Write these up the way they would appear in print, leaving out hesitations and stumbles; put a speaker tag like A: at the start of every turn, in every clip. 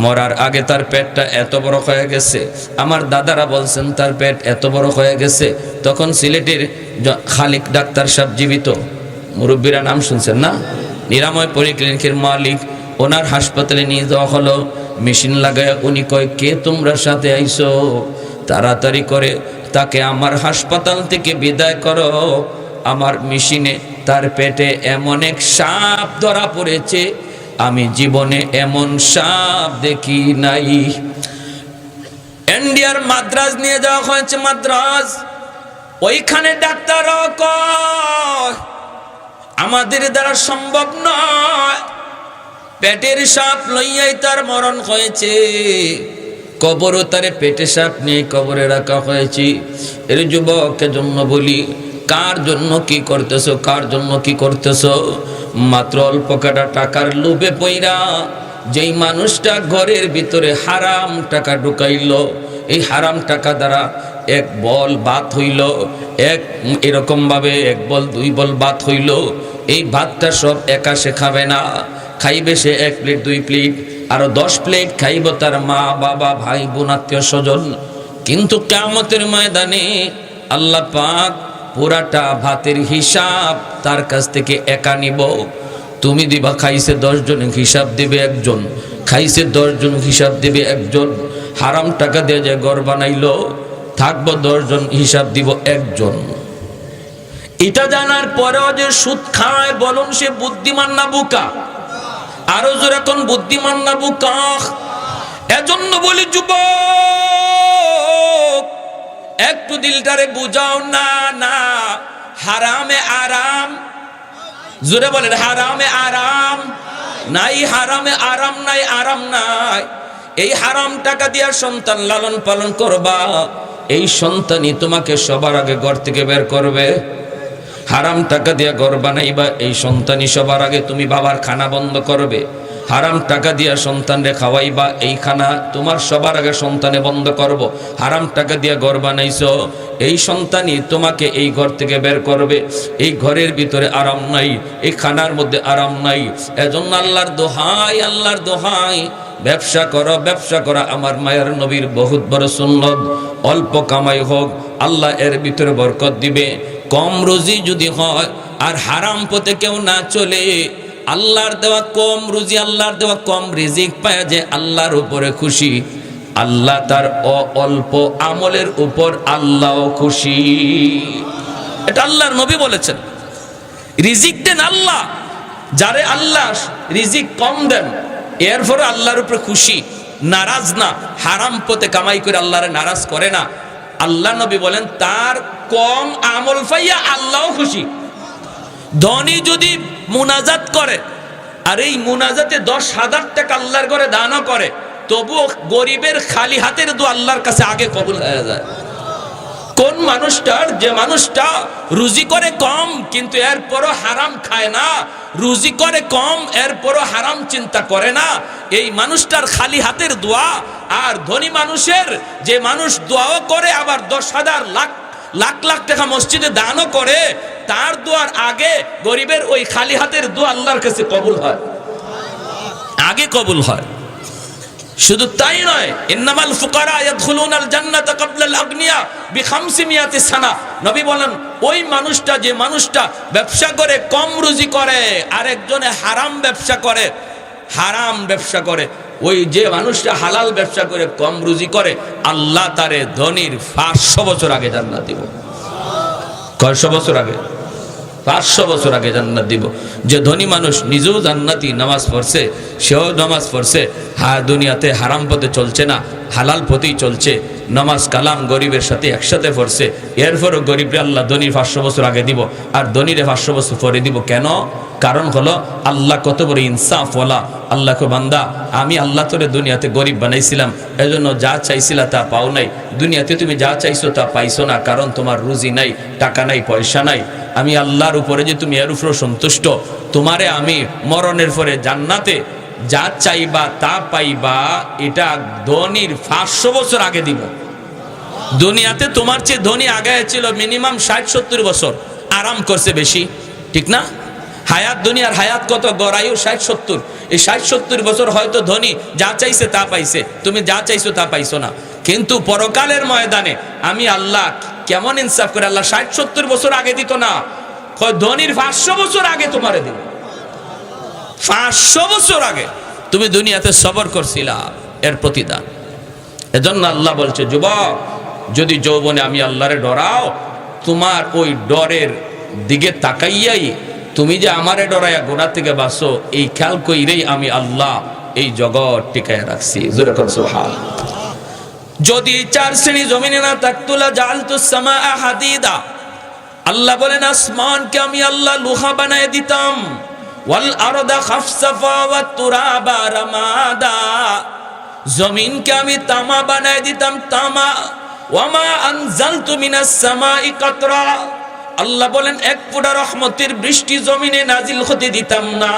A: মরার আগে তার পেটটা এত বড় হয়ে গেছে, আমার দাদারা বলছেন তার পেট এত বড় হয়ে গেছে। তখন সিলেটের খালিক ডাক্তার সাহেব জীবিত, মুরব্বীরা নাম শুনছেন না, নিরাময় পলিক্লিনিকের মালিক, ওনার হাসপাতালে নিয়ে যাওয়া হলো। মেশিন লাগায় উনি কয়, কে তোমরা সাথে আইছো? তাড়াতাড়ি করে তাকে আমার হাসপাতাল থেকে বিদায় করো। আমার মেশিনে তার পেটে এমন এক সাপ ধরা পড়েছে, আমি জীবনে এমন সাপ দেখি নাই। ইন্ডিয়ার মাদ্রাজ নিয়ে যাওয়া হয়েছে, মাদ্রাজ। ওইখানে ডাক্তারও কয় আমাদের দ্বারা সম্ভব নয়, পেটের সাপ লইয়াই তার মরণ হয়েছে। কবরও তারে পেটে সাপ নিয়ে কবরে রাখা হয়েছে। এর যুবকের জন্য বলি, কার জন্য কি করতেছো, কার জন্য কি করতেছো? মাত্র অল্প কাটা টাকার লোভে পইরা যেই মানুষটা ঘরের ভিতরে হারাম টাকা ঢুকাইল, এই হারাম টাকা দ্বারা এক বল ভাত হইল, এরকম ভাবে এক বল দুই বল ভাত হইল। এই ভাতটা সব একা সে খাবে না, খাইবে সে 1 প্লেট 2 প্লেট, আরো 10 প্লেট খাইব তার মা বাবা ভাই বোন আত্মীয় স্বজন। কিন্তু কিয়ামতের ময়দানে আল্লাহ পাক পুরাটা ভাতের হিসাব তার কাছ থেকে একা নিব। তুমি দিবা, খাইছে 10 জন, হিসাব দিবে একজন, খাইছে 10 জন, হিসাব দিবে একজন। হারাম টাকা দিয়ে যে ঘর বানাইলো, থাকবো 10 জন, হিসাব দিব একজন। এটা জানার পরেও যে সুদ খায়, বলুন সে বুদ্ধিমান না বোকা? আরো জোরে কোন বুদ্ধিমান না বোকা? এজন্য বলি যুবক, একটু দিলটারে বুঝাও না। না, হারামে আরাম, জোরে বলেন, হারামে আরাম নাই, হারামে আরাম নাই, আরাম নাই। এই হারাম টাকা দিয়া সন্তান লালন পালন করবা, এই সন্তানই তোমাকে সবার আগে ঘর থেকে বের করবে। হারাম টাকা দিয়া ঘর বানাইবা, এই সন্তানই সবার আগে তুমি বাবার খানা বন্ধ করবে। হারাম টাকা দিয়া সন্তানরে খাওয়াইবা, এই খানা তোমার সবার আগে সন্তানে বন্ধ করব। হারাম টাকা দিয়া ঘর বানাইছো, এই সন্তানই তোমাকে এই ঘর থেকে বের করবে। এই ঘরের ভিতরে আরাম নাই, এই খানার মধ্যে আরাম নাই। এজন্য আল্লাহর দোহাই, আল্লাহর দোহাই, ব্যবসা করো, ব্যবসা করা আমার মায়ের নবীর বহুত বড় সুন্নত। অল্প কামাই হোক, আল্লাহ এর ভিতরে বরকত দিবে। কম রুজি যদি হয় আর হারাম পথে কেউ না চলে, আল্লাহর দেওয়া কম রুজি, আল্লাহর দেওয়া কম রিজিক পায় যে আল্লাহর উপরে খুশি, আল্লাহ তার অল্প আমলের উপর আল্লাহও খুশি। এটা আল্লাহর নবী বলেছেন। রিজিক দেন আল্লাহ, যারে আল্লাহ রিজিক কম দেন এরপরে আল্লাহর উপরে খুশি, নারাজ না। হারাম পথে কামাই করে আল্লাহরে নারাজ করে না। আল্লাহ নবী বলেন তার কম আমল পাইয়া আল্লাহও খুশি। ধনী যদি মুনাজাত করে আর এই মুনাজাতে 10,000 টাকা আল্লাহর ঘরে দানও করে, তবুও গরিবের খালি হাতের দোয়া আল্লাহর কাছে আগে কবুল হয়ে যায়। কোন মানুষটার, যে মানুষটা রুজি করে কম কিন্তু এরপরও হারাম খায় না, রুজি করে কম এরপরও হারাম চিন্তা করে না, এই মানুষটার খালি হাতের দোয়া আর ধনী মানুষের, যে মানুষ দোয়াও করে আবার 10,000 লাখ লাখ টাকা মসজিদে দানও করে, তার দোয়ার আগে গরিবের ওই খালি হাতের দোয়া আল্লাহর কাছে কবুল হয়, আগে কবুল হয়। শুধু তাই নয়, ইন্নামাল ফুকারা ইয়াদখুলুনাল জান্নাতা ক্বাবলাল আগনিয়া বি500 সানা। নবী বলেন ওই মানুষটা, যে মানুষটা ব্যবসা করে কম রুজি করে আর একজনে হারাম ব্যবসা করে, হারাম ব্যবসা করে, ওই যে মানুষটা হালাল ব্যবসা করে কম রুজি করে, আল্লাহ তারে ধনীর 500 বছর আগে জান্নাত দিব। কয়শো বছর আগে? 500 বছর আগে জান্নাত দিব। যে ধনী মানুষ নিজেও জান্নাতি, নামাজ পড়ছে, সেও নামাজ পড়ছে, দুনিয়াতে হারাম পথে চলছে না, হালাল পথেই চলছে, নামাজ কালাম গরিবের সাথে একসাথে পড়ছে, এরপরও গরিবরে আল্লাহ ধনীর 500 বছর আগে দিব আর ধনীরে 500 বছর পরে দিব। কেন? কারণ হলো আল্লাহ কত বড় ইনসাফওয়ালা। আল্লাহ কো বান্দা, আমি আল্লাহ তোরে দুনিয়াতে গরিব বানাইছিলাম, এজন্য যা চাইছিলা তা পাও নাই। দুনিয়াতে তুমি যা চাইছো তা পাইছো না, কারণ তোমার রুজি নাই, টাকা নাই, পয়সা নাই। আমি আল্লাহর উপরে যে তুমি এর উপরে সন্তুষ্ট, তোমারে আমি মরণের পরে জান্নাতে যা চাইবা তা পাইবা, এটা ধনীর 500 বছর আগে দিব। দুনিয়াতে তোমার চেয়ে ধনী আগে ছিল মিনিমাম 60-70 বছর, আরাম করছে বেশি, ঠিক না? হায়াত, দুনিয়ার হায়াত কত? গড়ায়ু 60-70। এই 60-70 বছর হয়তো ধনী যা চাইছে তা পাইছে, তুমি যা চাইছো তা পাইছো না। কিন্তু পরকালের ময়দানে আমি আল্লাহ কেমন ইনসাফ করে, আল্লাহ 60-70 বছর আগে দিত না, ধনীর 500 বছর আগে তোমারে দিল। 500 বছর আগে তুমি দুনিয়াতে সবর করছিলা, এর প্রতিদান। এজন্য আল্লাহ বলছে, যুবক যদি যৌবনে আমি আল্লাহরে ডরাও, তোমার ওই ডরের দিকে তাকাইয়াই তুমি যে আমারে ডরাইয়া গুনাহ থেকে বাঁচো, এই খেয়াল কইরেই আমি আল্লাহ এই জগৎ টিকায় রাখছি। জোরে কর সুবহানাল্লাহ। যদি 4 শ্রেণী জমিনে না থাকতো, লা জাআলতুস সামাআ হাদিদা, আল্লাহ বলেন আসমানকে আমি আল্লাহ লোহা বানায় দিতাম। ওয়াল আরদা খাফসাফা ওয়াত তুরাবা রামাদা, জমিনকে আমি তামা বানায় দিতাম, তামা। ওয়ামা আনজালতু মিনাস সামাই কাতরা, আল্লাহ বলেন এক ফোঁটা রহমতের বৃষ্টি জমিনে নাজিল হতে দিতাম না।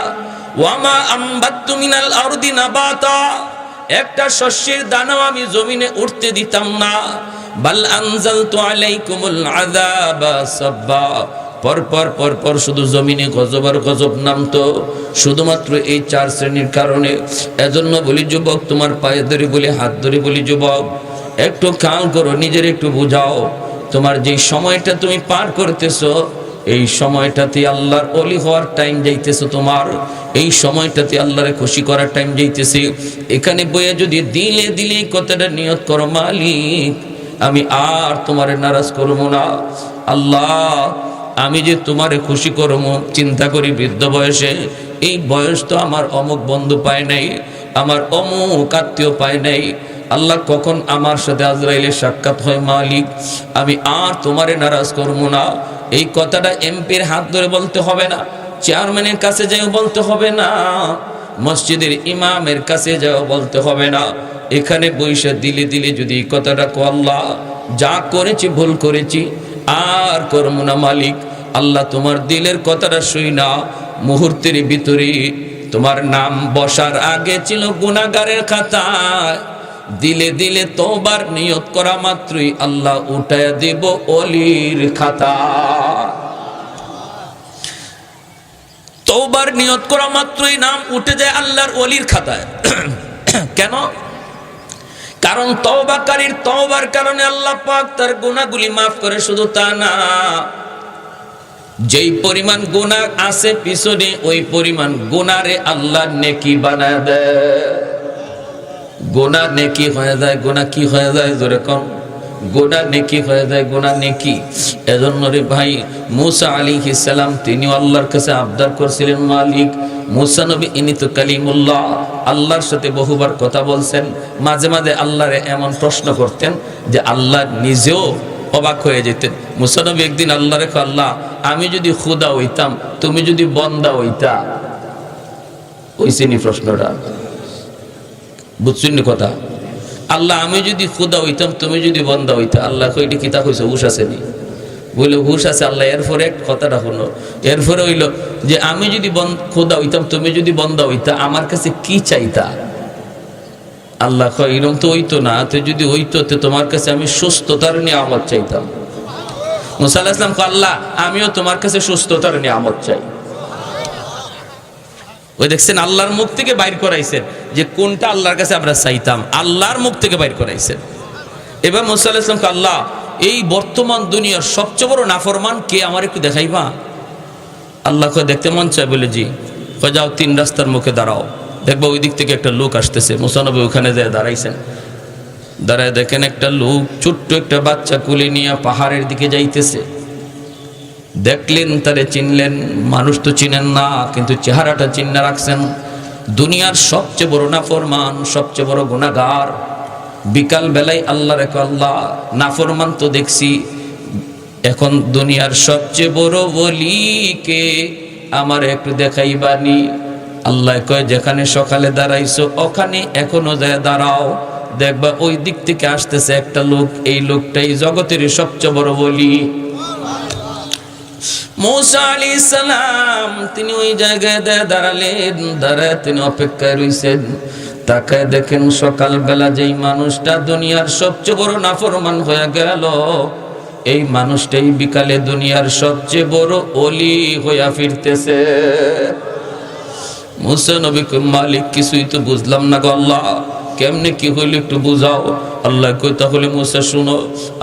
A: ওয়ামা আমবাততু মিনাল আরদি নাবাতা, একটা শস্যের দানাও আমি জমিনে উঠতে দিতাম না। বাল আনজালতু আলাইকুমুল আযাবা সাব্বা, পর শুধু জমিনে গজব আর গজব নামতো, শুধুমাত্র এই 4 শ্রেণীর কারণে। এজন্য বলি যুবক, তোমার পায়ে ধরে বলি, হাত ধরে বলি, যুবক একটু খেয়াল করো, নিজের একটু বুঝাও। তোমার যে সময়টা তুমি পার করতেছো, এই সময়টাতে আল্লাহর ওলি হওয়ার টাইম যাইতেছে, তোমার এই সময়টাতে আল্লাহরে খুশি করার টাইম যাইতেছে। এখানে বইয়ে যদি দিলে দিলে কথাটা নিয়ত করো, মালিক আমি আর তোমারে নারাজ করবো না, আল্লাহ আমি যে তোমারে খুশি করবো। চিন্তা করি বৃদ্ধ বয়সে, এই বয়স তো আমার অমুক বন্ধু পায় নাই, আমার অমুক আত্মীয় পায় নাই, আল্লাহ কখন আমার সাথে আজরাইলের সাক্ষাৎ হয়, মালিক আমি আর তোমারে নারাজ করবো না। এই কথাটা এমপির হাত ধরে বলতে হবে না, চেয়ারম্যানের কাছে যাও বলতে হবে না, মসজিদের ইমামের কাছে যাও বলতে হবে না। এখানে বৈশা দিলে দিলে যদি এই কথাটা কো, আল্লাহ যা করেছি ভুল করেছি আর করবো না, মালিক আল্লাহ তোমার দিলের কথাটা শুই না। মুহূর্তের ভিতরে তোমার নাম বসার আগে ছিল গুনাহগারের খাতায়, দিলে দিলে তওবার নিয়ত করা মাত্রই আল্লাহ উঠায়া দেব ওলির খাতা। তওবার নিয়ত করা মাত্রই নাম উঠে যায় আল্লাহর ওলির খাতায়। কেন? কারণ তওবাকারীর তওবার কারণে আল্লাহ পাক তার গুনাহগুলি মাফ করে। শুধু তা না, যেই পরিমাণ গুনাহ আছে পিছনে, ওই পরিমাণ গুনারে আল্লাহ নেকি বানায় দেয়। গুনাহ নেকি হয়ে যায়। গুনাহ কি হয়ে যায়? জোরে কম। গুনাহ নেকি হয়ে যায়, গুনাহ নেকি। এজন্য রে ভাই, মুসা আলাইহিস সালাম তিনি আল্লাহর কাছে আবদার করছিলেন, মালিক মুসা নবী ইনি তো কালিমুল্লাহ, আল্লাহর সাথে বহুবার কথা বলছেন। মাঝে মাঝে আল্লাহরে এমন প্রশ্ন করতেন যে আল্লাহ নিজেও অবাক হয়ে যেতেন। মুসা নবী একদিন আল্লাহরে কয়, আল্লাহ আমি যদি খুদা হইতাম, তুমি যদি বন্দা হইতা। ওইসিনি প্রশ্নটা, বুঝছেন কথা? আল্লাহ আমি যদি খুদা হইতাম, তুমি যদি বন্দা হইতা। আল্লাহ কইটি কিতা কইছে? হুশ আসেনি? বলে হুশ আছে। আল্লাহ এরপরে কথাটা হলো, এরপরে হইল যে আমি যদি খুদা হইতাম, তুমি যদি বন্দা হইতা, আমার কাছে কি চাইতা? আল্লাহ কয় এরকম তো হইতো না, তো যদি হইতো তো তোমার কাছে আমি সুস্থতার নিয়ামত চাইতাম। মুসা আলাইহিস সালাম কয়, আল্লাহ আমিও তোমার কাছে সুস্থতার নিয়ামত চাই। ওই দেখছেন আল্লাহর মুখ থেকে বাইর করাইছেন যে কোনটা আল্লাহর কাছে আমরা চাইতাম, আল্লাহর মুখ থেকে বাইর করাইছেন। এবার মুসা আলাইহিস সালাম কয়, আল্লাহ এই বর্তমান দুনিয়ার সবচেয়ে বড় নাফরমান কে, আমার একটু দেখাইবা? আল্লাহ কয় দেখতে মন চায়? বলে জি। কয় যাও 3 রাস্তার মুখে দাঁড়াও, দেখবো ওই দিক থেকে একটা লোক আসতেছে। মুসা নবী ওখানে যায় দাঁড়াইছেন। দাঁড়ায় দেখেন একটা লোক ছোট্ট একটা বাচ্চা কুলে নিয়ে পাহাড়ের দিকে যাইতেছে। দেখলেন, তারে চিনলেন। মানুষ তো চিনেন না, কিন্তু চেহারাটা চিন্না রাখছেন। দুনিয়ার সবচেয়ে বড় নাফরমান, সবচেয়ে বড় গুনাহগার। বিকাল বেলায় আল্লাহ রেখো, আল্লাহ নাফরমান তো দেখছি, এখন দুনিয়ার সবচেয়ে বড় ওলিকে আমার একটু দেখাইবানি। আল্লাহ কয় যেখানে সকালে দাঁড়াইছো ওখানে এখনো যায় দাঁড়াও, দেখবা ওই দিক থেকে আসতেছে একটা লোক, এই লোকটাই জগতের সবচেয়ে বড় ওলি। মুসা আলাইহিস সালাম তিনি ওই জায়গায় দাঁড়ালেন। দাঁড়ায় তিনি অপেক্ষায় রইছেন। তাকায় দেখেন সকালবেলা যেই মানুষটা দুনিয়ার সবচেয়ে বড় নাফরমান হয়ে গেল, এই মানুষটাই বিকালে দুনিয়ার সবচেয়ে বড় ওলি হইয়া ফিরতেছে। মুসা নবী কই মালিক কিছুই তো বুঝলাম না গো আল্লাহ, কেমনে কি হইল একটু বুঝাও। আল্লাহ কই তাহলে মুসা শুনো,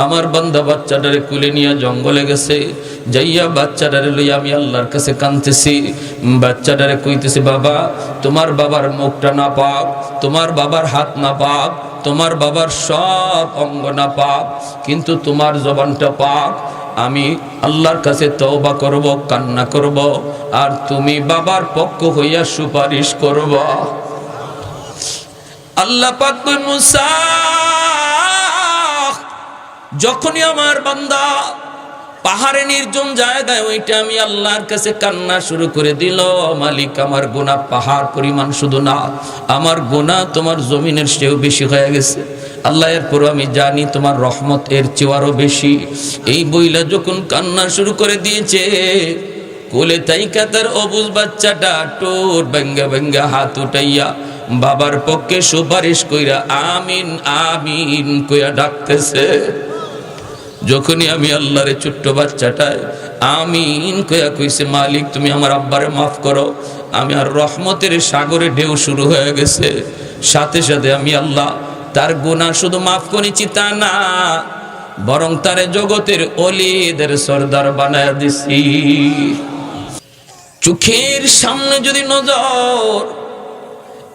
A: আমার বান্দা বাচ্চাটারে কুলে নিয়ে জঙ্গলে গেছে, যাইয়া বাচ্চাটারে লইয়া আমি আল্লাহর কাছে কাঁদতেছি। বাচ্চাটারে কইতেছি বাবা তোমার বাবার মুখটা না পাক, তোমার বাবার হাত না পাক, তোমার বাবার সব অঙ্গ না পাক, কিন্তু তোমার জবানটা পাক। আমি আল্লাহর কাছে তওবা করব, কান্না করব, আর তুমি বাবার পক্ষ হইয়া সুপারিশ করব। আল্লাহ পাক কই মুসা যখনই আমার বান্দা পাহাড়ে নির্জন জায়গায় ওইটা আমি আল্লাহর কাছে কান্না শুরু করে দিল, মালিক আমার গুনাহ পাহাড় পরিমাণ শুধু না, আমার গুনাহ তোমার জমিনের চেয়েও বেশি হয়ে গেছে। আল্লাহ এরপর আমি জানি তোমার রহমত এর চেয়ে আরো বেশি। এই বইলা যখন কান্না শুরু করে দিয়েছে, কোলে তাইকা তার অবুজ বাচ্চাটা টোর বেঙ্গা বেঙ্গা হাত উঠাইয়া বাবার পক্ষে সুপারিশ কইরা আমিন আমিন কইয়া ডাকতেছে। যখনই আমি আল্লাহরে ছোট্ট বাচ্চাটায় আমিন কইয়া কইছে মালিক তুমি আমার আব্বারে মাফ করো, আমি আর রহমতের সাগরে ঢেউ শুরু হয়ে গেছে। সাথে সাথে আমি আল্লাহ তার গুনাহ শুধু মাফ করেছি তা না, বরং তারে জগতের ওলিদের সরদার বানায়া দিছি। চোখের সামনে যদি নজর,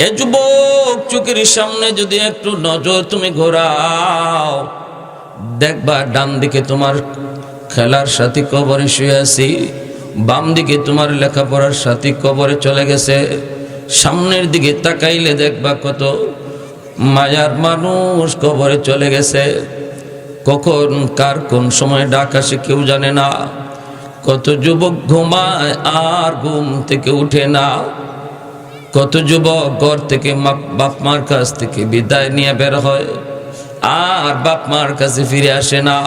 A: এ যুবক চোখের সামনে যদি একটু নজর তুমি ঘোরাও, দেখবা ডান দিকে তোমার খেলার সাথী কবরে শুয়ে আছি, বাম দিকে তোমার লেখাপড়ার সাথী কবরে চলে গেছে। সামনের দিকে তাকাইলে দেখবা কত মায়ার মানুষ কবরে চলে গেছে। কখন কার কোন সময় ডাক আসে কেউ জানে না। কত যুবক ঘুমায় আর ঘুম থেকে উঠে না। কত যুবক ঘর থেকে বাপ মার কাছ থেকে বিদায় নিয়ে বের হয় আর বাপ মার কাছে ফিরে আসে না।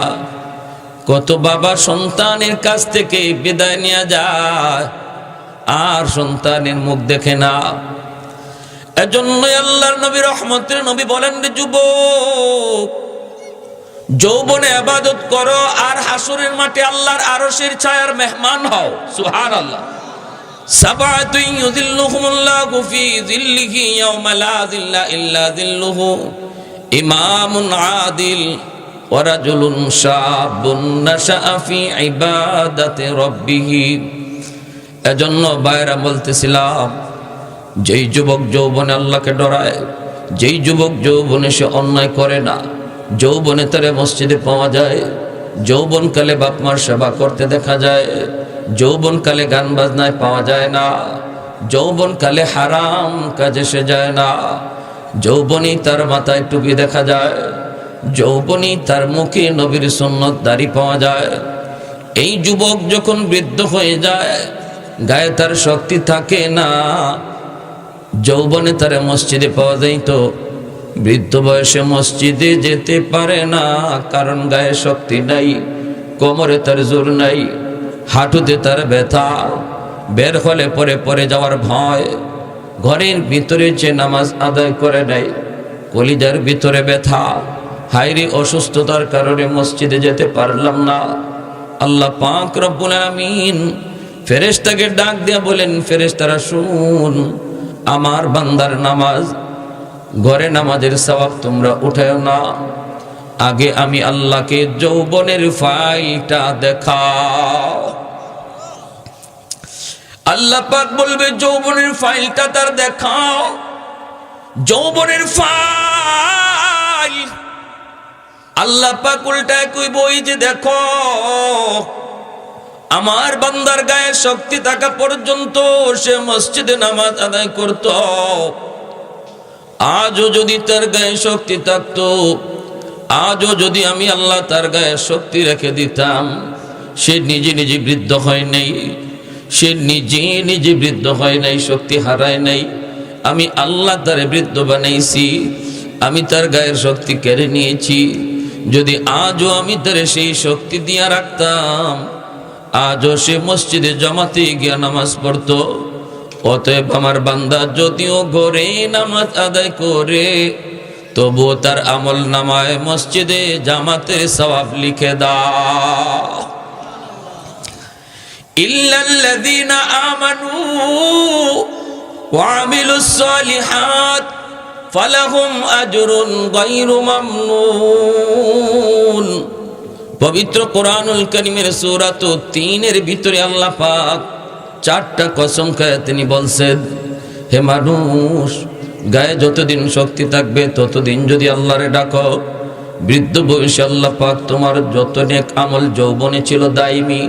A: কত বাবা সন্তানের কাছ থেকে বিদায় নিয়ে যায় আর সন্তানের মুখ দেখে না। এজন্যই আল্লাহর নবী রহমতের নবী বলেন রে যুবক, যৌবনে ইবাদত করো আর হাসরের মাঠে আল্লাহর আরশের ছায়ার মেহমান হও। সুবহানাল্লাহ। সাবাতুন ইউযিল্লুহুমুল্লাহু ফি যিল্লিহি ইয়াওমা লা যিল্লা ইল্লা যিল্লুহু, ইমামুন আদিল ওয়া রাজুলুন শাবুন নাশাআ ফি ইবাদাতি রাব্বিহি। এজন্য বাইরা বলতেছিলাম, যেই যুবক যৌবনে আল্লাহকে ডরায়, যেই যুবক যৌবনে সে অন্যায় করে না, যৌবনে তারে মসজিদে পাওয়া যায়, যৌবনকালে বাপ মার সেবা করতে দেখা যায়, যৌবনকালে গান বাজনায় পাওয়া যায় না, যৌবনকালে হারাম কাজে সে যায় না, যৌবনই তার মাথায় টুপি দেখা যায়, যৌবনই তার মুখে নবীর সুন্নত দাড়ি পাওয়া যায়। এই যুবক যখন বৃদ্ধ হয়ে যায়, গায়ে তার শক্তি থাকে না। যৌবনে তার মসজিদে পাওয়া যায়, তো বৃদ্ধ বয়সে মসজিদে যেতে পারে না, কারণ গায়ে শক্তি নাই, কোমরে তার জোর নাই, হাঁটুতে তার ব্যথা, বের হলে পরে পরে যাওয়ার ভয়, ঘরের ভিতরে যে নামাজ আদায় করে নাই, কলিজার ভিতরে ব্যথা, হায়রে অসুস্থতার কারণে মসজিদে যেতে পারলাম না। আল্লাহ পাক রব্বুল আলামিন ফেরেশতাকে ডাক দিয়া বলেন, ফেরেশতারা শুন, আমার বান্দার নামাজ, ঘরে নামাজের সওয়াব তোমরা উঠাও না, আগে আমি আল্লাহকে যৌবনের ফাইলটা দেখাও। আল্লাহ পাক বলবে যৌবনের ফাইলটা তার দেখাও। যৌবনের ফাইল আল্লাহ পাক উল্টায় কইব, ওই যে দেখো আমার বান্দার গায়ে শক্তি থাকা পর্যন্ত সে মসজিদে নামাজ আদায় করত। আজও যদি তার গায়ে শক্তি থাকতো, আজও যদি আমি আল্লাহ তার গায়ে শক্তি রেখে দিতাম, সে নিজে নিজে বৃদ্ধ হয় নাই, সে নিজে নিজে বৃদ্ধ হয় নাই, শক্তি হারায় নাই। আমি আল্লাহ তারে বৃদ্ধ বানাইছি, আমি তার গায়ের শক্তি কেড়ে নিয়েছি। যদি আজও আমি তারে সেই শক্তি দিয়া রাখতাম, আজও সে মসজিদে জামাতে গিয়া নামাজ পড়তো। অতএব আমার বান্দা যদিও ঘরে নামাজ আদায় করে, তবুও তার আমল নামায় মসজিদে জামাতের সওয়াব লিখে দাও। ইল্লাল্লাযীনা আমানু ওয়া আমিলুস সালিহাত ফালাহুম আজরুন গায়রু মামনুন। পবিত্র কোরআনুল কারীমের সূরা ৩ এর ভিতরে আল্লাহ পাক 4টা কসম খেয়ে তিনি বলছেন, হে মানুষ, গায়ে যতদিন শক্তি থাকবে ততদিন যদি আল্লাহরে ডাকো, বৃদ্ধ বয়সে আল্লাহ পাক তোমার যত নেক আমল যৌবনে ছিল দাইমি,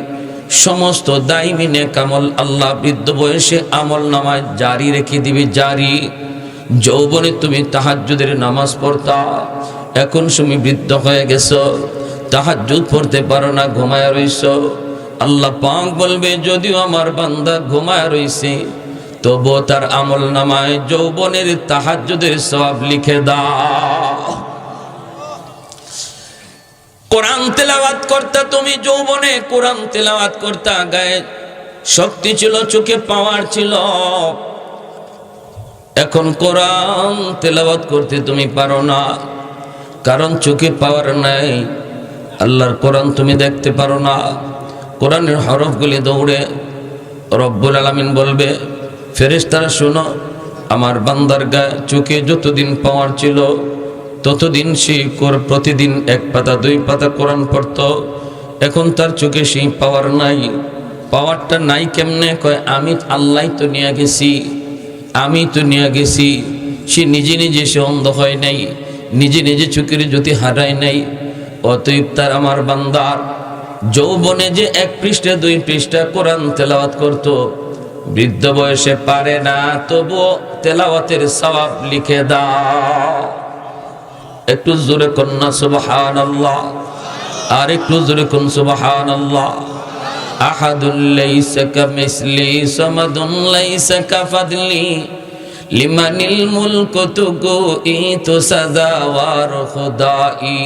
A: সমস্ত দাইমি নেক আমল আল্লাহ বৃদ্ধ বয়সে আমল নামায় জারি রেখে দিবে, জারি। যৌবনে তুমি তাহাজ্জুদের নামাজ পড়তা, এখন তুমি বৃদ্ধ হয়ে গেছো, তাহাজ্জুদ পড়তে পারো না, ঘুমায়া রইছো। আল্লাহ পাক বলবে, যদিও আমার বান্দা ঘুমায়া রইছে, তবুও তার আমল নামায় যৌবনের তাহাজ্জুদের সওয়াব লিখে দাও। কোরআন তেলাওয়াত করতা তুমি যৌবনে, কোরআন তেলাওয়াত করতা, গায়ে শক্তি ছিল, চোখে পাওয়ার ছিল। এখন কোরআন তেলাওয়াত করতে তুমি পারো না, কারণ চোখে পাওয়ার নাই। আল্লাহর কোরআন তুমি দেখতে পারো না। কোরআনের হরফগুলি দৌড়ে রব্বুল আলামিন বলবে, ফেরেশতারা শোনো, আমার বান্দার গায়ে চোখে যতদিন পাওয়ার ছিল ততদিন সে প্রতিদিন 1 পাতা 2 পাতা কোরআন পড়তো, এখন তার চোখে সেই পাওয়ার নাই। পাওয়ারটা নাই কেমনে? কয়, আমি আল্লাহ তো নিয়ে গেছি, আমি তো নিয়ে গেছি। সে নিজে নিজে সে অন্ধ হয় নাই, নিজে নিজে চোখের জ্যোতি হারায় নাই। অতএব তার আমার বান্দার যৌবনে যে 1 পৃষ্ঠা 2 পৃষ্ঠা কোরআন তেলাওয়াত করত, বৃদ্ধ বয়সে পারে না, তবুও তেলাওয়াতের সওয়াব লিখে দাও। একটু জোরে কন্যা সুবহানাল্লাহ, আর একটু জোরে কোন সুবহানাল্লাহ। আহাদুল লাইসা কামিসলি সামাদুন লাইসা কাফাদলি লিমানিল মুলকু তুগোই তো সাজাওয়ার খুদাই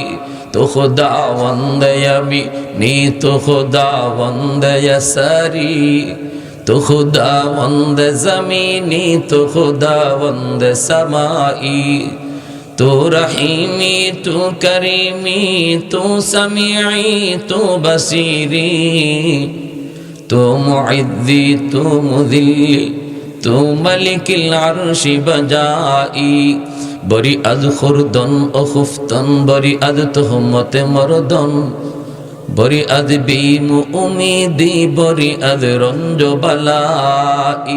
A: তো খুদাওয়ান্দ ইয়ামি নি তো খুদাওয়ান্দ ইয়াসারি তো খুদাওয়ান্দ জমিনি তো খুদাওয়ান্দ সামাই তো রহিমি তো করিমি তো সামিঈ তো বসিরি তো মুইদ্দি তো মুযিল্লি তো মালিকিল আরশি বজাই বরি আজ খুরদন ও খুফতন বরি আজ তুহমতে মরদন বরি আজ বিমু উমিদি বরি আজ রঞ্জ বালাই।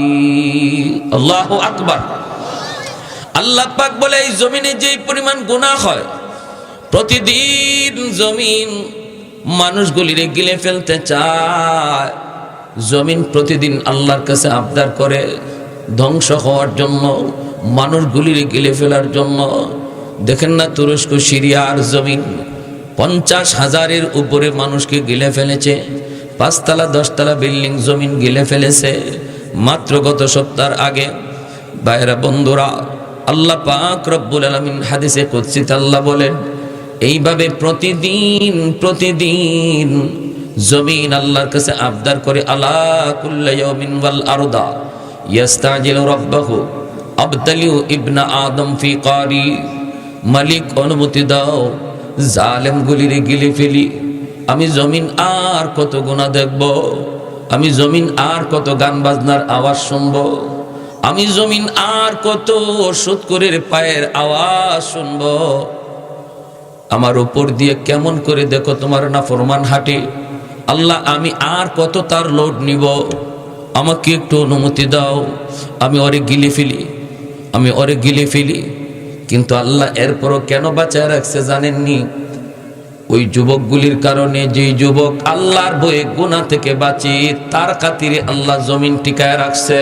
A: আল্লাহু আকবার। আল্লাহ পাক বলে, এই জমিনে যে পরিমাণ গুনাহ হয়, প্রতিদিন জমিন মানুষগুলিরে গিলে ফেলতে চায়। জমিন প্রতিদিন আল্লাহর কাছে আবদার করে ধ্বংস হওয়ার জন্য, মানুষগুলিরে গিলে ফেলার জন্য। দেখেন না, তুরস্ক সিরিয়ার জমিন 50,000-এর উপরে মানুষকে গিলে ফেলেছে। 5 তলা 10 তলা বিল্ডিং জমিন গিলে ফেলেছে মাত্র গত সপ্তাহ আগে। ভাইরা বন্ধুরা, আল্লাহ পাক রব্বুল আলামিন হাদিসে কুদসিতে আল্লাহ বলেন, এইভাবে প্রতিদিন জমিন আল্লাহর কাছে আবদার করে, আলা কুল্লা ইয়াউমিন ওয়াল আরদা ইয়াস্তাজিলু রাব্বাহু আবতালিউ ইবনা আদম ফি কারি। মালিক অনুমতি দাও, জালেম গুলিরে গিলে ফেলি। আমি জমিন আর কত গুনাহ দেখব, আমি জমিন আর কত গান বাজনার আওয়াজ শুনব, আমি জমিন আর কত সুৎখোরের পায়ের আওয়াজ শুনব। আমার উপর দিয়ে কেমন করে দেখো তোমার নাফরমান হাঁটে। আল্লাহ, আমি আর কত তার লোড নিব, আমাকে একটু অনুমতি দাও, আমি ওরে গিলে ফেলি, আমি ওরে গিলে ফেলি। কিন্তু আল্লাহ এরপরও কেন বাঁচায় রাখছে জানেননি? ওই যুবকগুলির কারণে। যেই যুবক আল্লাহর ভয়ে গুনাহ থেকে বাঁচে, তার খাতিরে আল্লাহ জমিন টিকায় রাখছে।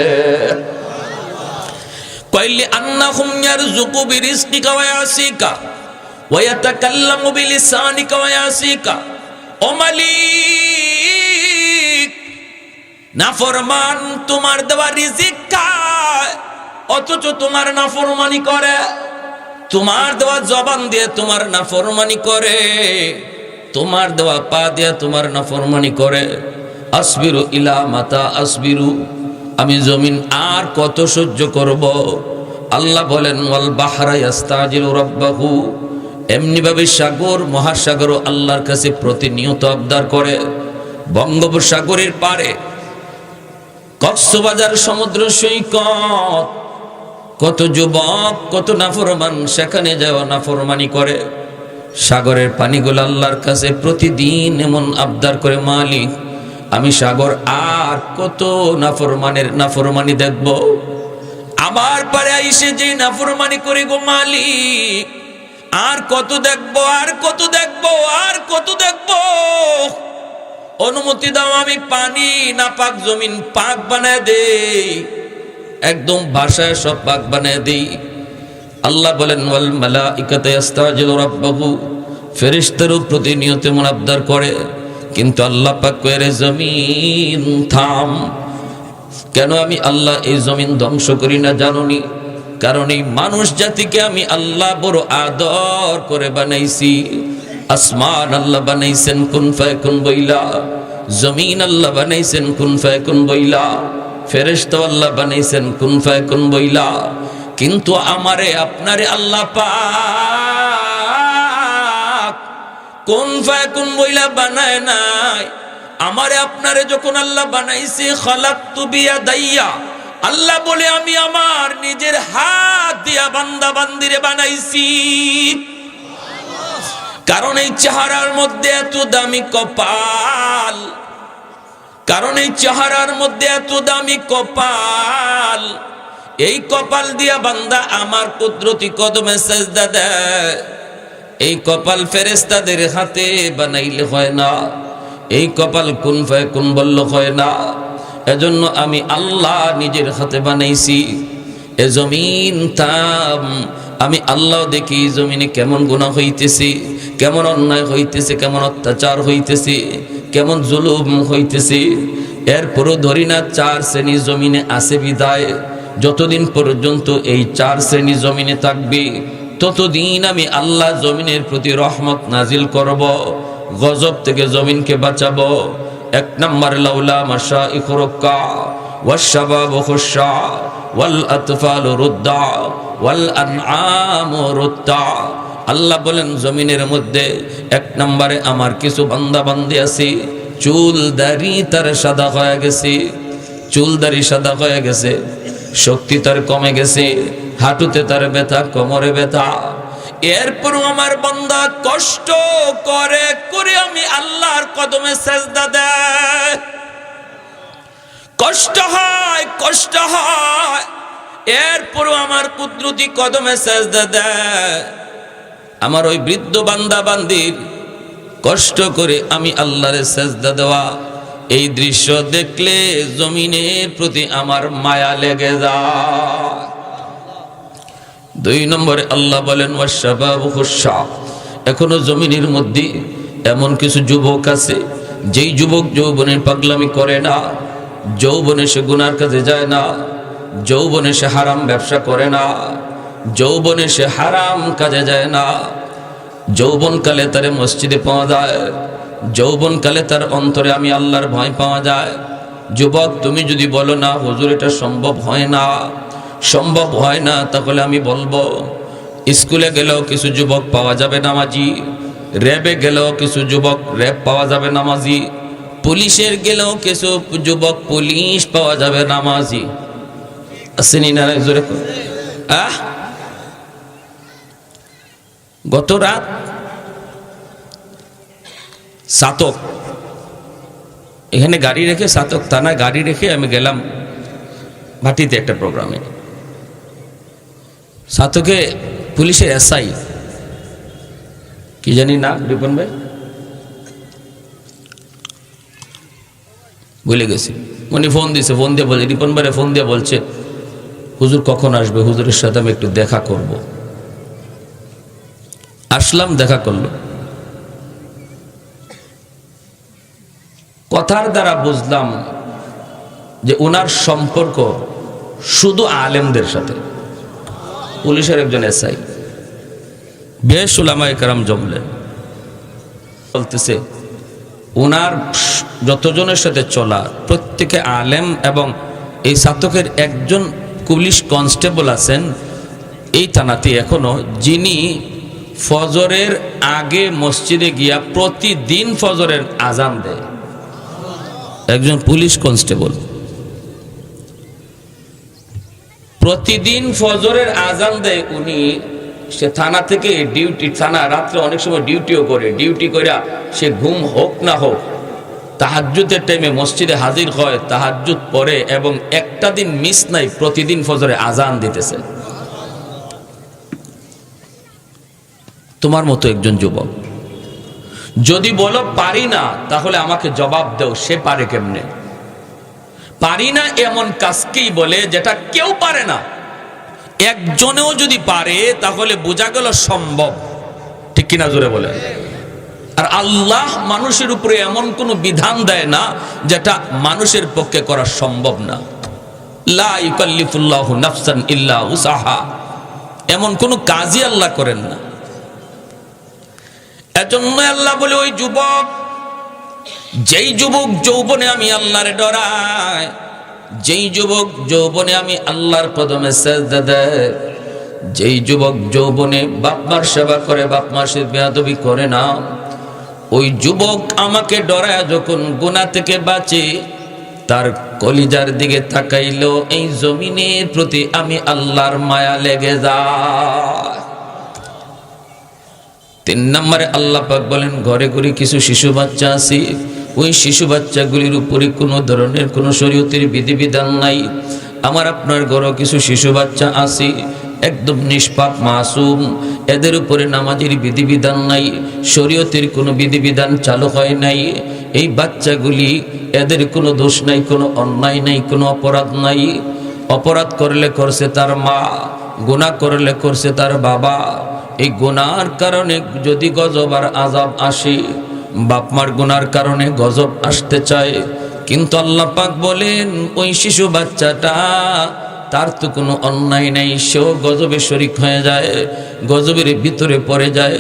A: কইলি আন্নাহুম ইয়ারযুকু বিরিজকিকা ওয়া ইয়াসিকা ওয়া ইয়াতাকাল্লামু বিলিসানিকা ওয়া ইয়াসিকা। ও মালিক, নাফরমান তোমার দেওয়া রিজিক খায়, অথচ তোমার নাফরমানি করে। তোমার দেওয়া জবান দিয়ে তোমার নাফরমানি করে, তোমার দেওয়া পা দিয়ে তোমার নাফরমানি করে। আসবিরু ইলা মাতা আসবিরু, আমি জমিন আর কত সহ্য করব, আল্লাহ বলেন ওয়াল বাহরা ইয়াস্তাজিলু রাব্বাহু, এমনি ভাবে সাগর মহাসাগরও আল্লাহর কাছে প্রতিনিয়ত আবদার করে। বঙ্গোপসাগরের পারে কক্সবাজার সমুদ্র সৈকত, কত যুবক কত নাফরমান সেখানে যাওয়া নাফরমানি করে। সাগরের পানিগুলো আল্লাহর কাছে প্রতিদিন এমন আবদার করে, মালিক আমি সাগর আর কত নাফরমানি দেখব, আমার পারে আইসে যে নাফরমানি করে গো মালিক, আর কত দেখবো, আর কত দেখবো, আর কত দেখবো, অনুমতি দাও আমি পানি না পাক জমিন পাক বানায় দেই, একদম ভাষায় সব পাক বানায় দেই। আল্লাহ বলেন ওয়াল মালাইকাতু ইয়াস্তাজিলু রাব্বাহু, ফেরেশতারও প্রতিনিয়ত এমন আবদার করে। কিন্তু আল্লাহ পাক কয়ে জমিন থাম। কেন আমি আল্লাহ এই জমিন ধ্বংস করি না জানোনি? কারণ এই মানুষ জাতিকে আমি আল্লাহ বড় আদর করে বানাইছি। আসমান আল্লাহ বানাইছেন কুন ফায়াকুন বইলা, জমিন আল্লাহ বানাইছেন কুন ফায়াকুন বইলা, ফেরেশতা আল্লাহ বানাইছেন কুন ফায়াকুন বইলা। কিন্তু আমারে আপনারে আল্লাহ পাক কুন ফায়াকুন বইলা বানায় নাই। আমারে আপনারে যখন আল্লাহ বানাইছে খালাকতু বিয়াদাইয়া, আল্লাহ বলে আমি আমার নিজের হাত দিয়া বান্দা বান্দিরে বানাইছি। কারণ এই চেহারার মধ্যে এত দামি কপাল, কারণ এই চেহারার মধ্যে এত দামি কপাল, এই কপাল দিয়া বান্দা আমার কুদরতি কদমে সেজদা দেয়। এই কপাল ফেরেশতাদের হাতে বানাইলে হয় না, এই কপাল কুন ফায়াকুন বললে হয় না। এজন্য আমি আল্লাহ নিজের হাতে বানাইছি। এ জমিন থাম, আমি আল্লাহ দেখি জমিনে কেমন গুনাহ হইতেছে, কেমন অন্যায় হইতেছে, কেমন অত্যাচার হইতেছে, কেমন জুলুম হইতেছে। এরপরও ধরি না 4 শ্রেণী জমিনে আছে বিদায়, যতদিন পর্যন্ত এই 4 শ্রেণী জমিনে থাকবে ততদিন আমি আল্লাহ জমিনের প্রতি রহমত নাজিল করব, গজব থেকে জমিনকে বাঁচাবো। 1 নম্বর লাউলা মাশাইখ রুক্কা ওয়াশ-শাবাব খুশা ওয়াল আতফাল রুদ্দা ওয়াল আনআম রুদ্দা। আল্লাহ বলেন জমিনের মধ্যে 1 নম্বরে আমার কিছু বান্দা বান্দি আছে, চুল দাড়ি তার সাদা হয়ে গেছে, চুল দাড়ি সাদা হয়ে গেছে, শক্তি তার কমে গেছে, হাঁটুতে তার ব্যথা, কোমরে ব্যথা। এরপরও আমার বান্দা কষ্ট করে করে আমি আল্লাহর কদমে সেজদা দেয়। কষ্ট হয়, কষ্ট হয়, এরপরও আমার কুদরতি কদমে সেজদা দেয়। আমার ওই বৃদ্ধ বান্দা বান্দির কষ্ট করে আমি আল্লাহরে সেজদা দেওয়া, এই দৃশ্য দেখলে জমিনের প্রতি আমার মায়া লেগে যায়। 2 নম্বরে আল্লাহ বলেন ওয়াশ-শাবাব খুশা, এখনো জমিনের মধ্যে এমন কিছু যুবক আছে যেই যুবক যৌবনের পাগলামি করে না, যৌবনে সে গুনার কাজে যায় না, যৌবনে সে হারাম ব্যবসা করে না, যৌবনে সে হারাম কাজে যায় না। যৌবনকালে তার মসজিদে পাওয়া যায়, যৌবনকালে তার অন্তরে আমি আল্লাহর ভয় পাওয়া যায়। যুবক তুমি যদি বলো না হুজুর এটা সম্ভব হয় না, সম্ভব হয় না, তাহলে আমি বলবো স্কুলে গেলেও কিছু যুবক পাওয়া যাবে নামাজি, র্যাবে গেলেও কিছু যুবক র্যাব পাওয়া যাবে নামাজি, পুলিশের গেলেও কিছু যুবক পুলিশ পাওয়া যাবে নামাজি। আসেনি না জোরে? গত রাত সাতক এখানে গাড়ি রেখে, সাতক থানায় গাড়ি রেখে আমি গেলাম ভাটিতে একটা প্রোগ্রামে। সাতকে পুলিশের এসআই কি জানি না, রিপন ভাই ভুলে গেছি, উনি ফোন দিছে, ফোন দিয়ে বলছে, রিপন ভাই ফোন দিয়ে বলছে হুজুর কখন আসবে, হুজুরের সাথে আমি একটু দেখা করব। আসলাম, দেখা করলো, কথার দ্বারা বুঝলাম যে ওনার সম্পর্ক শুধু আলেমদের সাথে। পুলিশের একজন এসআই, বেশ উলামায়ে কেরাম জমলেন, বলতেছে ওনার যতজনের সাথে চলা প্রত্যেকে আলেম, এবং এই সাতকের একজন পুলিশ কনস্টেবল আছেন এই থানাতে এখনো যিনি ফজরের আগে মসজিদে গিয়া প্রতিদিন ফজরের আজান দেয়, একজন পুলিশ কনস্টেবল প্রতিদিন ফজরের আজান দেয়। উনি সে থানা থেকে ডিউটি, থানা রাত্রে অনেক সময় ডিউটিও করে, ডিউটি করে সে ঘুম হোক না হোক তাহাজ্জুদের টাইমে মসজিদে হাজির হয়, তাহাজ্জুদ পড়ে এবং একটা দিন মিস নাই, প্রতিদিন ফজরে আজান দিতেছে। তোমার মতো একজন যুবক যদি বলো পারি না, তাহলে আমাকে জবাব দাও সে পারে কেমনে? পারি না এমন কাজকেই বলে যেটা কেউ পারে না। একজনেও যদি পারে তাহলে বোঝা গেল সম্ভব, ঠিক কিনা জোরে বলে। আর আল্লাহ মানুষের উপরে এমন কোন বিধান দেয় না যেটা মানুষের পক্ষে করা সম্ভব না। লা ইউকাল্লিফুল্লাহু নাফসান ইল্লা উসাহা, এমন কোন কাজই আল্লাহ করেন না। এজন্য আল্লাহ বলে ওই যুবক, যেই যুবক যৌবনে আমি আল্লাহরে ডরায়, যেই যুবক যৌবনে আমি আল্লাহর কদমে সেজদা দেয়, যেই যুবক যৌবনে বাপ মার সেবা করে, বাপ মার সাথে বেয়াদবি করে না, ওই যুবক আমাকে ডরায় যখন গুনাহ থেকে বাঁচে, তার কলিজার দিকে তাকাইলো এই জমিনের প্রতি আমি আল্লাহর মায়া লেগে যায়। 3 নম্বরে আল্লাহ পাক বলেন, ঘরে ঘরে কিছু শিশু বাচ্চা আছে, ওই শিশু বাচ্চাগুলির উপরে কোনো ধরনের কোনো শরীয়তের বিধিবিধান নাই। আমার আপনার ঘরে কিছু শিশু বাচ্চা আছে, একদম নিষ্পাপ মাসুম, এদের উপরে নামাজের বিধিবিধান নাই, শরীয়তের কোনো বিধিবিধান চালু হয় নাই। এই বাচ্চাগুলি, এদের কোনো দোষ নাই, কোনো অন্যায় নাই, কোনো অপরাধ নাই। অপরাধ করলে করছে তার মা, গুনাহ করলে করছে তার বাবা। এই গুনার কারণে যদি গজব আর আযাব আসে, বাপ মার গুনার কারণে গজব আসতে চায়, কিন্তু আল্লাহ পাক বলেন ওই শিশু বাচ্চাটা, তার তো কোনো অন্যায় নাই, সেও গজবে শরীক হয়ে যায়, গজবের ভিতরে পড়ে যায়।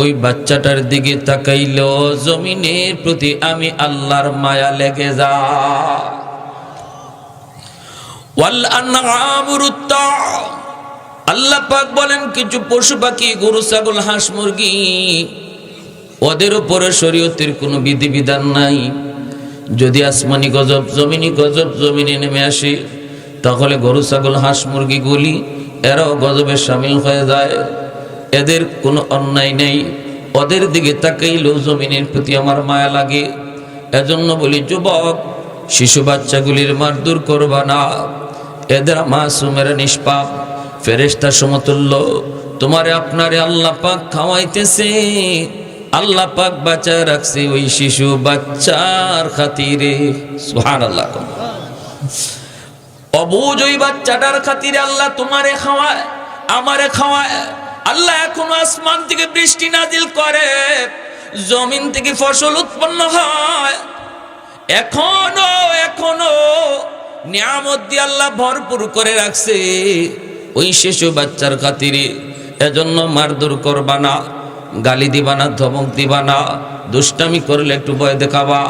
A: ওই বাচ্চাটার দিকে তাকাইল জমিনের প্রতি আমি আল্লাহর মায়া লেগে যায়। ওয়াল আনআমুরুত্তা, আল্লাহ পাক বলেন কিছু পশু পাখি, গরু ছাগল হাঁস মুরগি, ওদের উপরে শরীয়তের কোনো বিধিবিধান নাই। যদি আসমানি গজব জমিনি গজব জমিনে নেমে আসে, তাহলে গরু ছাগল হাঁস মুরগিগুলি এরাও গজবে শামিল হয়ে যায়, এদের কোনো অন্যায় নেই। ওদের দিকে তাকাইলেও জমিনের প্রতি আমার মায়া লাগে। এজন্য বলি যুবক, শিশু বাচ্চাগুলির মারধর করবা না, এদের মাসুমেরা নিষ্পাপ, ফেরেশতা সমতুল্য। তোমারে আপনারে আল্লাহ পাক খাওয়াইতেছে, আল্লাহ পাক বাঁচায় রাখছে ওই শিশু বাচ্চার খাতিরে। সুবহানাল্লাহ। অবুঝ ওই বাচ্চাটার খাতিরে আল্লাহ তোমারে খাওয়ায়, আমারে খাওয়ায়। আল্লাহ এখনো আসমান থেকে বৃষ্টি নাজিল করে, জমিন থেকে ফসল উৎপন্ন হয়, এখনো নিয়ামত দিয়ে আল্লাহ ভরপুর করে রাখছে ওই শিশু বাচ্চার খাতিরে। এজন্য মারধর করবা না, গালি দিবা না, ধমক দিবা না, দুষ্টামি করলে একটু ভয় দেখাবা।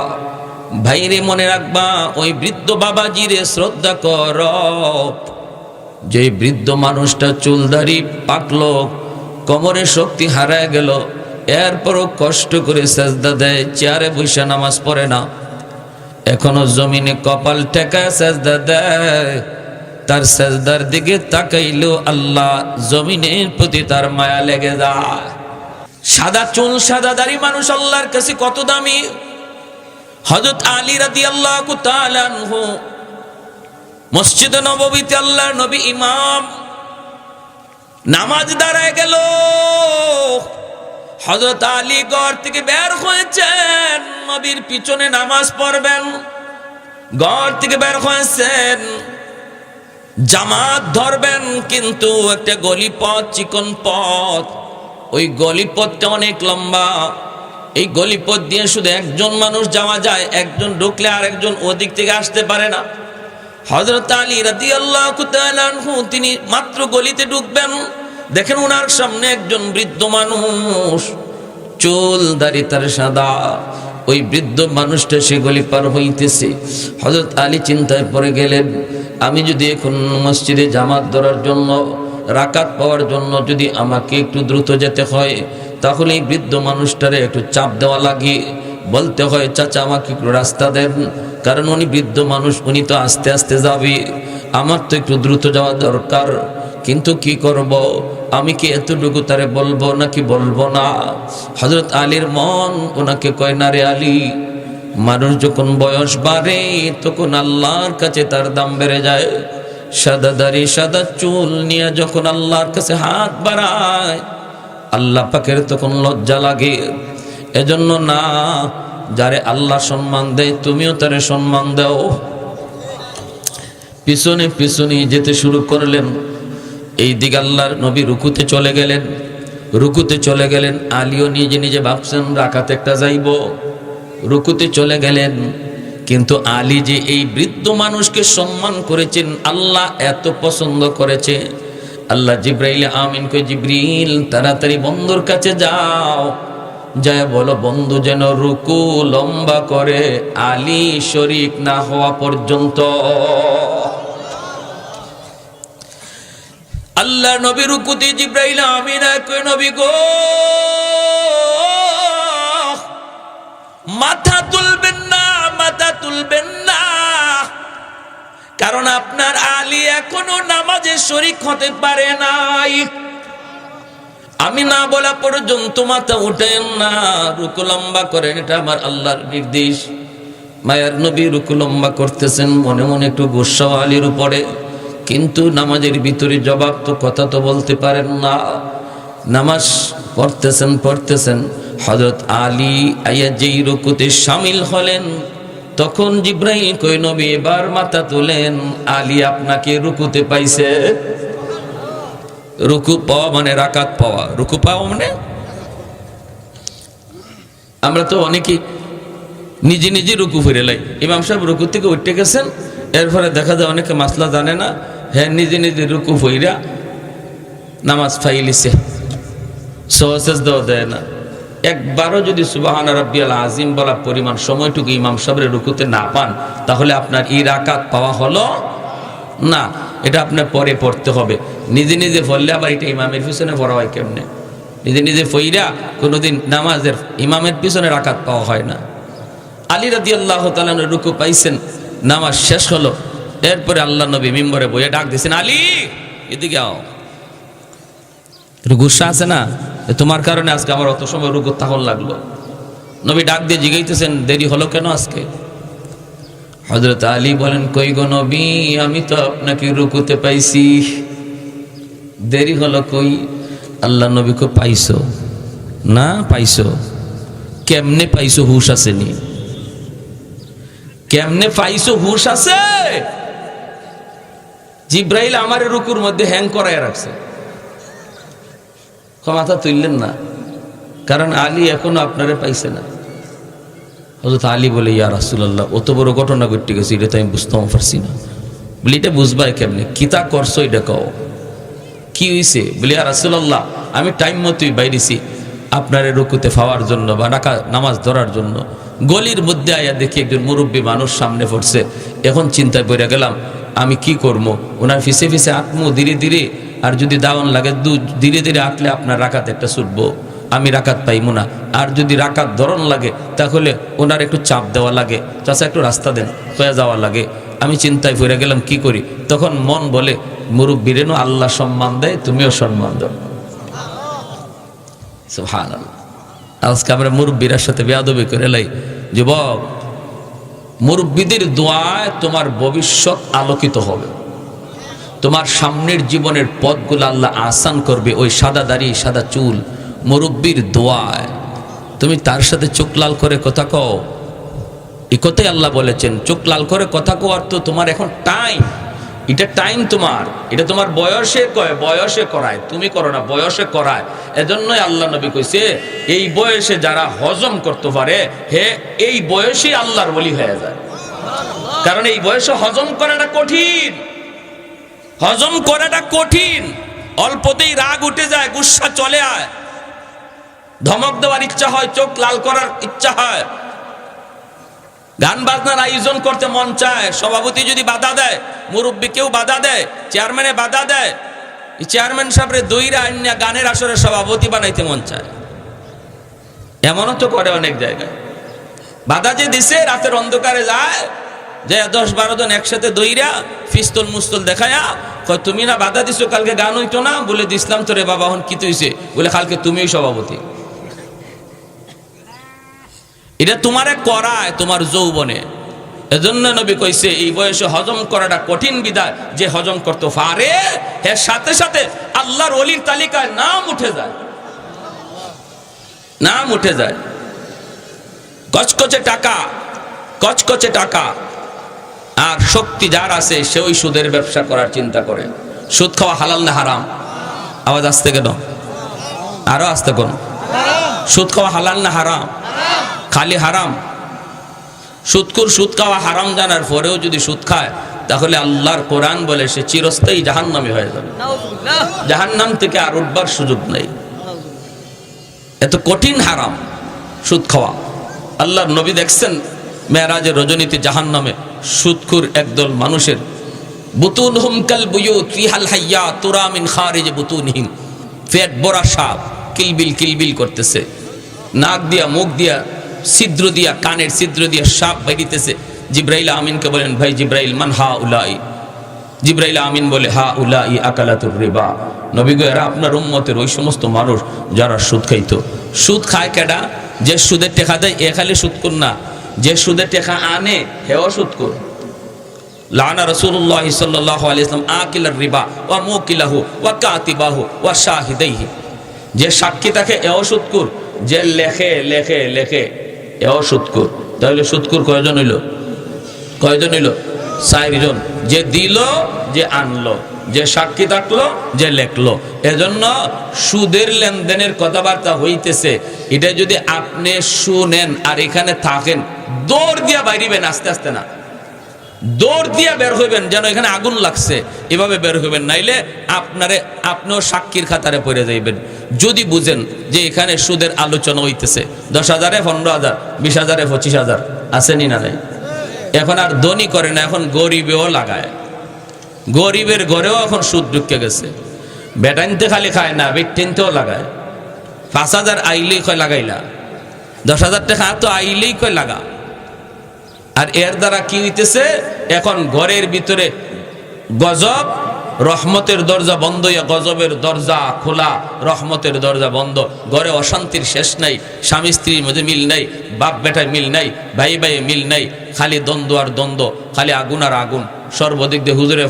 A: ভাইরে মনে রাখবা, ওই বৃদ্ধ বাবাজিরে শ্রদ্ধা কর। যে বৃদ্ধ মানুষটা চুলদাড়ি পাকলো, কোমরে শক্তি হারায় গেল, এরপরও কষ্ট করে সেজদা দেয়, চেয়ারে বসে নামাজ পড়ে না, এখনো জমিনে কপাল টেকায় সেজদা দেয়, তার সেজদার দিকে তাকাইলো আল্লাহ জমিনের প্রতি তার মায়া লেগে যায়। সাদা চুল সাদা দাড়ি মানুষ আল্লাহর কাছে কত দামি। হযরত আলী রাদিয়াল্লাহু তাআলা আনহু মসজিদে নববীতে আল্লাহর নবী ইমাম, নামাজ দাঁড়ায় গেল। হযরত আলী ঘর থেকে বের হয়েছেন, নবীর পিছনে নামাজ পড়বেন, ঘর থেকে বের হয়েছেন, জামাত ধরবেন, কিন্তু একটা গলিপথ, চিকন পথ, ওই গলিপথটা অনেক লম্বা। এই গলিপথ দিয়ে শুধু একজন মানুষ যাওয়া যায়, একজন ঢুকলে আর একজন ওদিক থেকে আসতে পারে না। হযরত আলী রাদিয়াল্লাহু তাআলা আনহু তিনি মাত্র গলিতে ঢুকবেন, দেখেন ওনার সামনে একজন বৃদ্ধ মানুষ, চুল দাড়ি তার সাদা। ওই বৃদ্ধ মানুষটা সে গলি পার হইতেছে। হযরত আলী চিন্তায় পড়ে গেলেন, আমি যদি এখন মসজিদে জামাত ধরার জন্য রাকাত পাওয়ার জন্য যদি আমাকে একটু দ্রুত যেতে হয়, তাহলে এই বৃদ্ধ মানুষটারে একটু চাপ দেওয়া লাগে, বলতে হয় চাচা আমাকে একটু রাস্তা দেন, কারণ উনি বৃদ্ধ মানুষ, উনি তো আস্তে আস্তে যাবে, আমার তো একটু দ্রুত যাওয়া দরকার। কিন্তু কি করব, আমি কি এতটুকু তারে বলবো নাকি বলবো না? হযরত আলীর মন ওনাকে কয়, না রে আলী, মানুষ যখন বয়স বাড়ে তখন আল্লাহর কাছে তার দাম বেড়ে যায়। সাদা দাড়ি সাদা চুল নিয়ে যখন আল্লাহর কাছে হাত বাড়ায়, আল্লাহ পাকের তখন লজ্জা লাগে। এজন্য না, যারে আল্লাহ সম্মান দেয় তুমিও তারে সম্মান দাও। পিছনে পিছনে যেতে শুরু করলেন। এই দিকে আল্লাহর নবী রুকুতে চলে গেলেন, রুকুতে চলে গেলেন। আলীও নিজে নিজে ভাবছেন রাকাত একটা যাইব, রুকুতে চলে গেলেন। কিন্তু আলী যে এই বৃদ্ধ মানুষকে সম্মান করেছেন, আল্লাহ এত পছন্দ করেছে, আল্লাহ জিব্রাইল আমিন কই, জিব্রিল তাড়াতাড়ি বন্ধুর কাছে যাও, যায় বলো বন্ধু যেন রুকু লম্বা করে আলী শরীক না হওয়া পর্যন্ত। আল্লাহ নবী রুকুতে, জিব্রাইল আমিন কই, নবী গো মাথা তুলবেন না, মাথা তুলবেন না, কারণ আপনার আলী এখনো নামাজে শরীক হতে পারে নাই। আমি না বলা পর্যন্ত মাথা উঠেন না, রুকু লম্বা করেন, এটা আমার আল্লাহর নির্দেশ। মায়ার নবী রুকু লম্বা করতেছেন, মনে মনে একটু গুসা আলীর উপরে, কিন্তু নামাজের ভিতরে জবাব তো কথা তো বলতে পারেন না। নামাজ পড়তেছেন, হযরত আলী আইয়া যেই রুকুতে শামিল হলেন, তখন জিব্রাইল কই, নবী এবার মাথা তুলেন, আলী আপনাকে রুকুতে পাইছে। রুকু পাওয়া মানে রাকাত পাওয়া, রুকু পাওয়া মানে, আমরা তো অনেকেই নিজে নিজে রুকু ফিরে লাই। ইমাম সাহেব রুকু থেকে উঠে গেছেন, এরপরে দেখা যায় অনেকে মাসলা জানে না, হ্যাঁ নিজে নিজে রুকু ফইরা নামাজ ফাইলিছে, সওয়াজ দেয় না। একবারও যদি সুবহান রাব্বিয়াল আযীম বলা পরিমাণ সময়টুকু ইমাম সাহেবের রুকুতে না পান, তাহলে আপনার এই রাকাত পাওয়া হলো না। এটা আপনার পরে পড়তে হবে। নিজে নিজে পড়লে আবার এটা ইমামের পিছনে পড়া হয় কেমনে? নিজে নিজে পড়া কোনোদিন নামাজের ইমামের পিছনে রাকাত পাওয়া হয় না। আলী রাদিয়াল্লাহু তাআলা রুকু পাইছেন, নামাজ শেষ হলো, এরপরে আল্লাহ নবী মিম্বরে বইয়ে ডাক দিয়েছেন, আলী এদিকে আও। গুসা আছে না, তোমার কারণে আজকে আমার অত সময় রুকু তাহল লাগলো। নবী ডাক দিয়ে জিগাইতেছেন, দেরি হলো কেন আজকে? হযরত আলী বলেন, কই গো নবী, আমি তো আপনাকে রুকুতে পাইছি, দেরি হলো কই? আল্লাহ নবী কো, পাইছো না? পাইছো কেমনে পাইছো? হুশ আসেনি? কেমনে পাইছো? হুশ আছে? জিব্রাইল আমার রুকুর মধ্যে হ্যাং করায় রাখছে। মাথা তুললেন না, কারণ আলী এখনো আপনারে পাইছে না। হযরত আলী বলে, ইয়া রাসূলুল্লাহ, অত বড় ঘটনা ঘটে গেছে, এটা তো আমি বুঝতে পারছি না। বলি, এটা বুঝবাই কেমনে? কিতা করছো এটা কও, কি হইছে? বলি, ইয়া রাসূলুল্লাহ, আমি টাইম মতোই বাইরেছি আপনারে রুকুতে পাওয়ার জন্য বা নামাজ ধরার জন্য। গলির মধ্যে আয়া দেখি একজন মুরব্বী মানুষ সামনে পড়ছে। এখন চিন্তায় পড়ে গেলাম, আমি কি করবো? ওনার ফিসে ফিসে আঁকমু ধীরে ধীরে, আর যদি দাওয়ান লাগে ধীরে ধীরে আঁকলে আপনার রাকাত একটা ছুটবো, আমি রাকাত পাইমু না। আর যদি রাকাত ধরন লাগে, তাহলে ওনার একটু চাপ দেওয়া লাগে, চাচা একটু রাস্তা দেন, হয়ে যাওয়া লাগে। আমি চিন্তায় পড়ে গেলাম, কি করি? তখন মন বলে, মুরব্বীরেনও আল্লাহ সম্মান দেয়, তুমিও সম্মান দাও। সুবহানাল্লাহ। আজকে আমরা মুরব্বীর সাথে বেয়াদবি করে লাই। যুবক, মুরব্বীদের দোয়ায় তোমার ভবিষ্যৎ আলোকিত হবে, তোমার সামনের জীবনের পথগুলো আল্লাহ আসান করবে। ওই সাদা দাড়ি সাদা চুল মুরব্বীর দোয়ায়, তুমি তার সাথে চোখ লাল করে কথা কও। এই কথাই আল্লাহ বলেছেন, চোখ লাল করে কথা কও। আর তো তোমার এখন টাইম, এটা টাইম তোমার, এটা তোমার বয়সে কয়, বয়সে করায়, তুমি করো না, বয়সে করায়। এজন্যই আল্লাহ নবী কইছে, এই বয়সে যারা হজম করতে পারে, হে এই বয়সে আল্লাহর ওলি হয়ে যায়। কারণ এই বয়সে হজম করাটা কঠিন, হজম করাটা কঠিন। অল্পতেই রাগ উঠে যায়, গুসা চলে আয়, ধমক দেওয়ার ইচ্ছা হয়, চোখ লাল করার ইচ্ছা হয়, গান বাজনার আয়োজন করতে মন চায়। সভাপতি যদি বাধা দেয়, মুরব্বী কেউ বাধা দেয়, চেয়ারম্যানে বাধা দেয়, চেয়ারম্যান সাহেবরে দইরা আইনা গানের আসরে সভাপতি বানাইতে মন চায়। এমনও তো করে অনেক জায়গায়। বাধা যে দিছে, রাতের অন্ধকারে যায়, যে 10-12 জন একসাথে দইরা পিস্তল মুস্তল দেখায়া কয় তুমি না বাধা দিছো, কালকে গান হইতো না? বলে দিছিলাম তো রে বাবা, এখন কি হইছে? বলে কালকে তুমিই সভাপতি। এটা তোমারে করায় তোমার যৌবনে। এজন্য নবী কইছে এই বয়সে হজম করাটা কঠিন বিধায়, যে হজম করতে পারে এর সাথে সাথে আল্লাহর ওলির তালিকায় নাম উঠে যায়, নাম উঠে যায়। কচকচে টাকা আর শক্তি যার আছে সে ওই সুদের ব্যবসা করার চিন্তা করে। সুদ খাওয়া হালাল না হারাম? আওয়াজ আসতে কেন? আরো আসতে কোন? সুদ খাওয়া হালাল না হারাম? খালি হারাম। সুদকুর সুদ খাওয়া হারাম জানার পরেও যদি সুদ খায়, তাহলে আল্লাহর কোরআন বলে সে চিরস্থায়ী জাহান্নামী হয়ে যাবে। জাহান্নাম থেকে আর উঠবার সুযোগ নেই। এত কঠিন হারাম সুদ খাওয়া। আল্লাহর নবী দেখছেন মেরাজের রজনীতে জাহান্নামে সুদখোর একদল মানুষের বুতুনহুম কাল বুয়ুত ফিহাল হাইয়া তুরা মিন খারিজ বুতুনহিম, পেট ভরা সাপ কিলবিল করতেছে, নাক দিয়া মুখ দিয়া ছিদ্র দিয়া কানের ছিদ্র দিয়া সাপ বেরিতেছে। জিব্রাইল আমিনকে বলেন, ভাই জিব্রাইল মান হা উলাই? জিব্রাইল আমিন বলে, হা উলাই আকালাতুর রিবা। নবী গো, এরা আপনার উম্মতের ওই সমস্ত মানুষ যারা সুদ খাইতো। সুদ খায় কেডা? যে সুদের টেকা দেয় এ খালি সুদখোর না, যে সুদের টেকা আনে হেও সুদখোর। লানা রাসূলুল্লাহ সাল্লাল্লাহু আলাইহি ওয়াসাল্লাম আকিলার রিবা ওয়া মুকিলাহু ওয়া কাতিবাহু ওয়া শাহিদাইহি। যে সাক্ষী থাকে এও সুদখোর, যে লেখে এও সুদখোর। তাহলে সুদখোর কয়জন হইল? 4 জন। যে দিল, যে আনলো, যে সাক্ষী থাকলো, যে লেখলো। এজন্য সুদের লেনদেনের কথাবার্তা হইতেছে, এটা যদি আপনি শুনেন আর এখানে থাকেন, দৌড় দিয়া বাইরিবেন, আস্তে আস্তে না, দৌড় দিয়া বের হইবেন, যেন এখানে আগুন লাগছে এভাবে বের হইবেন, নাইলে আপনিও সাক্ষীর খাতারে পড়ে যাইবেন। যদি বুঝেন যে এখানে সুদের আলোচনা হইতেছে, 10,000-এ 15,000, 20,000-এ 25,000 আসেনি না নাই? এখন আর ধনী করে না, এখন গরিবেও লাগায়। গরিবের ঘরেও এখন সুদ ঢুকে গেছে। বেটাইনতে খালি খায় না, বেটিনতেও লাগায়। 5,000 আইলেই কয় লাগাইলা, 10,000 টাকা তো আইলেই কয় লাগা। আর এর দ্বারা কি হইতেছে? এখন ঘরের ভিতরে গজব, রহমতের দরজা বন্ধ হইয়া গজবের দরজা খোলা, রহমতের দরজা বন্ধ। ঘরে অশান্তির শেষ নাই, স্বামী স্ত্রীর মধ্যে মিল নাই, বাপ বেটায় মিল নাই, ভাই ভাইয়ে মিল নাই, খালি দ্বন্দ্ব আর দ্বন্দ্ব, খালি আগুন আর আগুন। সর্বদিক দিয়ে হুজুরে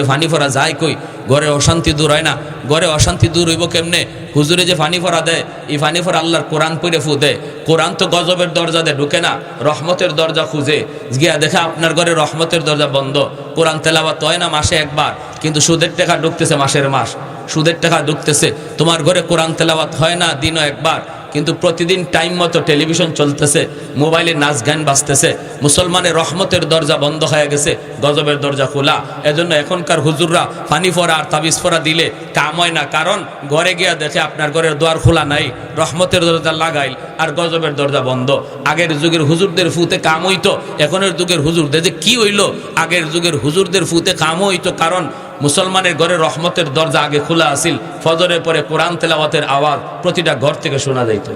A: ফানি ফরা যায় কই? ঘরে অশান্তি দূর হয় না। ঘরে অশান্তি দূর হইব কেমনে? হুজুরে যে ফানি ফরা দেয়, এই ফানি ফরা আল্লাহর কোরআন পড়ে ফু দেয়। কোরআন তো গজবের দরজা দেয়, ঢুকে না, রহমতের দরজা খুঁজে গিয়া দেখে আপনার ঘরে রহমতের দরজা বন্ধ। কোরআন তেলাওয়াত হয় না মাসে একবার, কিন্তু সুদের টাকা ঢুকতেছে মাসের মাস, সুদের টাকা ঢুকতেছে। তোমার ঘরে কোরআন তেলাওয়াত হয় না দিনও একবার, কিন্তু প্রতিদিন টাইম মতো টেলিভিশন চলতেছে, মোবাইলে নাচ গান বাজতেছে। মুসলমানের রহমতের দরজা বন্ধ হয়ে গেছে, গজবের দরজা খোলা। এজন্য এখনকার হুজুররা ফানি ফরা আর তাবিজ ফরা দিলে কাম হয় না, কারণ ঘরে গিয়া দেখে আপনার ঘরের দোয়ার খোলা নাই, রহমতের দরজা লাগাইল আর গজবের দরজা বন্ধ। আগের যুগের হুজুরদের ফুতে কাম হইতো, এখনের যুগের হুজুরদের যে কি হইল? আগের যুগের হুজুরদের ফুতে কাম হইতো, কারণ মুসলমানের ঘরে রহমতের দরজা আগে খোলা আসিল। ফজরের পরে কোরআন তেলাওয়াতের আওয়াজ প্রতিটা ঘর থেকে শোনা যাইত।